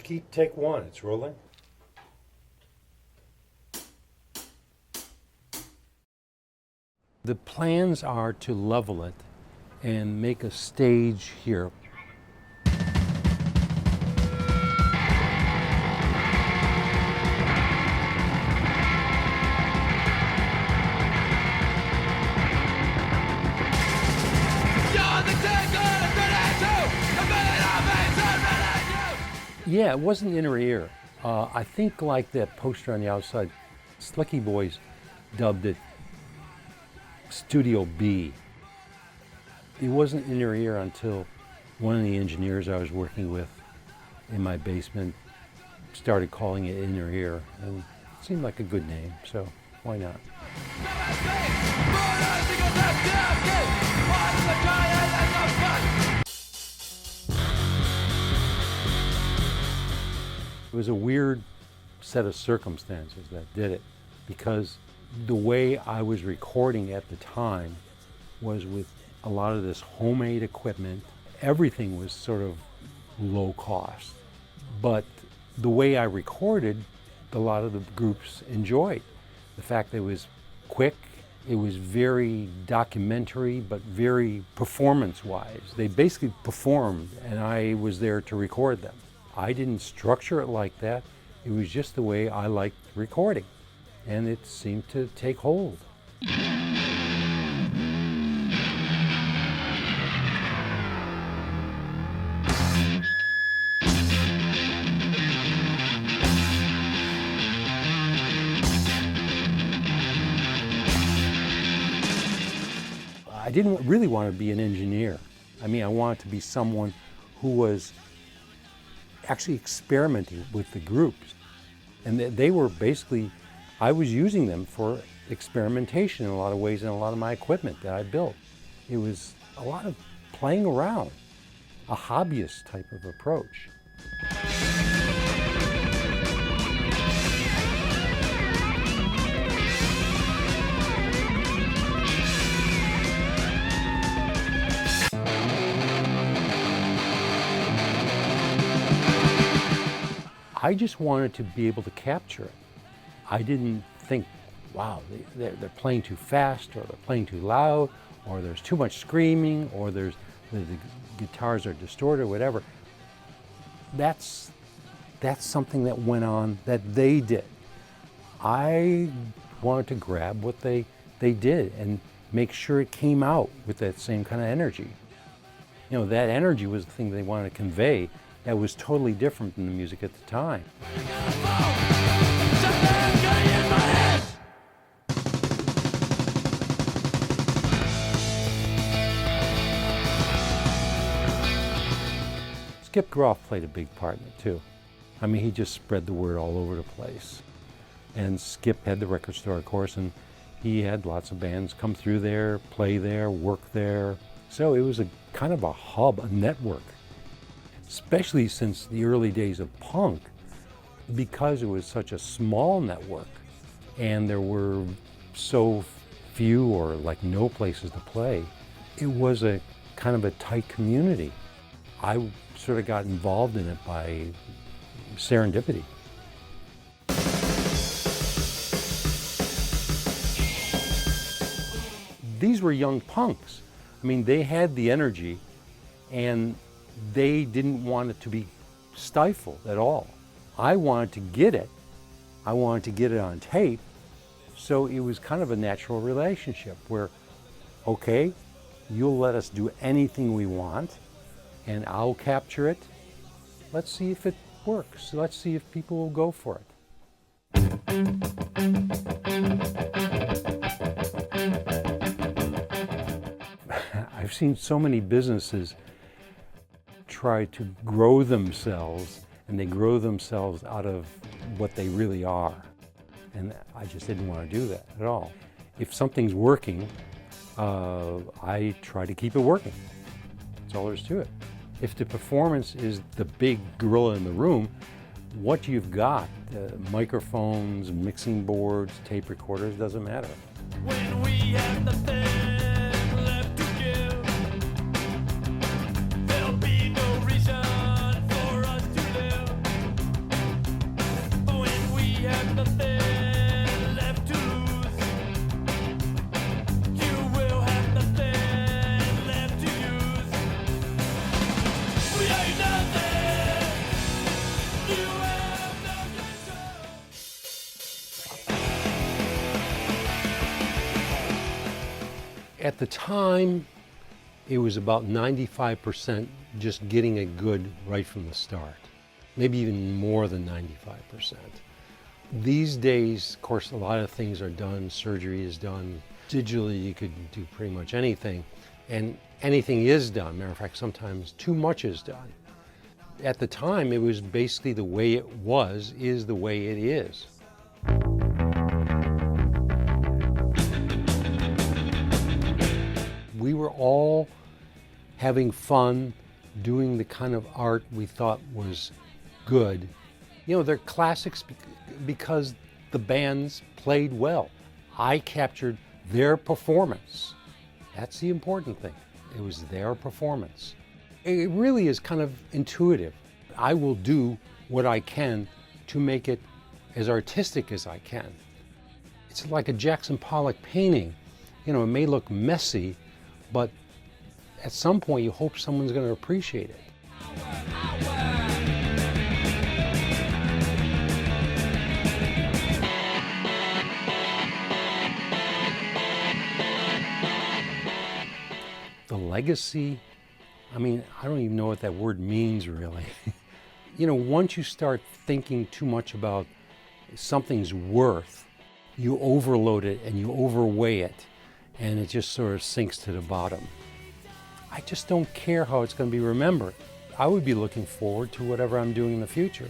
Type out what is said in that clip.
keep take one. It's rolling. The plans are to level it and make a stage here. Yeah, it wasn't inner ear. I think like that poster on the outside, Slickee boys dubbed it Studio B. It wasn't inner ear until one of the engineers I was working with in my basement started calling it inner ear, and it seemed like a good name, so why not? It was a weird set of circumstances that did it, because the way I was recording at the time was with a lot of this homemade equipment. Everything was sort of low cost, but the way I recorded, a lot of the groups enjoyed. The fact that it was quick, it was very documentary, but very performance-wise. They basically performed, and I was there to record them. I didn't structure it like that. It was just the way I liked recording, and it seemed to take hold. I didn't really want to be an engineer. I mean, I wanted to be someone who was actually experimenting with the groups. And they were basically, I was using them for experimentation in a lot of ways in a lot of my equipment that I built. It was a lot of playing around, a hobbyist type of approach. I just wanted to be able to capture it. I didn't think, wow, they're playing too fast, or they're playing too loud, or there's too much screaming, or the guitars are distorted, or whatever. That's something that went on that they did. I wanted to grab what they did and make sure it came out with that same kind of energy. You know, that energy was the thing they wanted to convey. That was totally different than the music at the time. Skip Grohl played a big part in it too. I mean, he just spread the word all over the place. And Skip had the record store, of course, and he had lots of bands come through there, play there, work there. So it was a kind of a hub, a network. Especially since the early days of punk, because it was such a small network and there were so few or like no places to play, it was a kind of a tight community. I sort of got involved in it by serendipity. These were young punks. I mean, they had the energy, and they didn't want it to be stifled at all. I wanted to get it. I wanted to get it on tape. So it was kind of a natural relationship where, okay, you'll let us do anything we want, and I'll capture it. Let's see if it works. Let's see if people will go for it. I've seen so many businesses try to grow themselves, and they grow themselves out of what they really are. And I just didn't want to do that at all. If something's working, I try to keep it working. That's all there is to it. If the performance is the big gorilla in the room, what you've got, microphones, mixing boards, tape recorders, doesn't matter. When we have nothing left to give, there'll be no reason for us to live. At the time, it was about 95% just getting it good right from the start. Maybe even more than 95%. These days, of course, a lot of things are done. Surgery is done. Digitally, you could do pretty much anything. And anything is done. Matter of fact, sometimes too much is done. At the time, it was basically the way it was is the way it is. We were all having fun doing the kind of art we thought was good. You know, they're classics because the bands played well. I captured their performance. That's the important thing. It was their performance. It really is kind of intuitive. I will do what I can to make it as artistic as I can. It's like a Jackson Pollock painting. You know, it may look messy, but at some point you hope someone's going to appreciate it. The legacy, I mean, I don't even know what that word means really. You know, once you start thinking too much about something's worth, you overload it and you overweigh it, and it just sort of sinks to the bottom. I just don't care how it's going to be remembered. I would be looking forward to whatever I'm doing in the future.